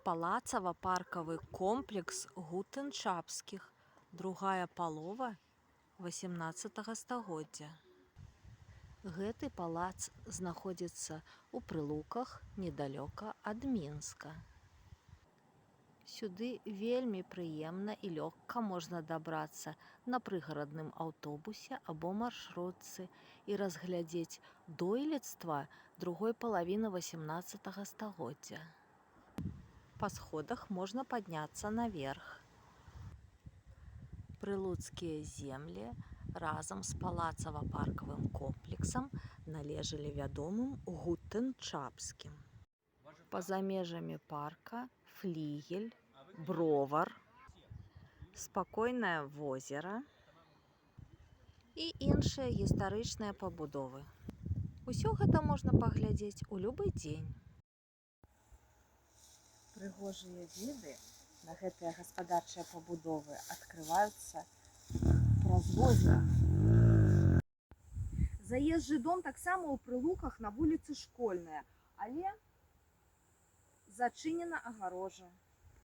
Палацава-паркавы комплекс гутэншапскіх, другая палова 18 стагоддзя. Гэты палац знаходзіцца ў Прылуках недалёка ад Мінска. Сюды вельмі прыемна і лёгка можна дабрацца на прыгарадным аўтобусе або маршрутцы і разглядзець дойлідства другой палавіны 18 стагоддзя. Па сходах можна падняцца наверх. Прылуцкія землі разам з палацава-паркавым комплексам належалі вядомым гутэншапскім. Па-за межамі парка флігель, бровар, спакойнае возера і іншыя гістарычныя пабудовы. Усё гэта можна паглядзець у любы дзень. Прыгожыя віды на гэтыя гаспадарчыя пабудовы адкрываюцца праз возера. Заезджы дом таксама ў Прылуках на вуліцы Школьная, але зачынена агароджа.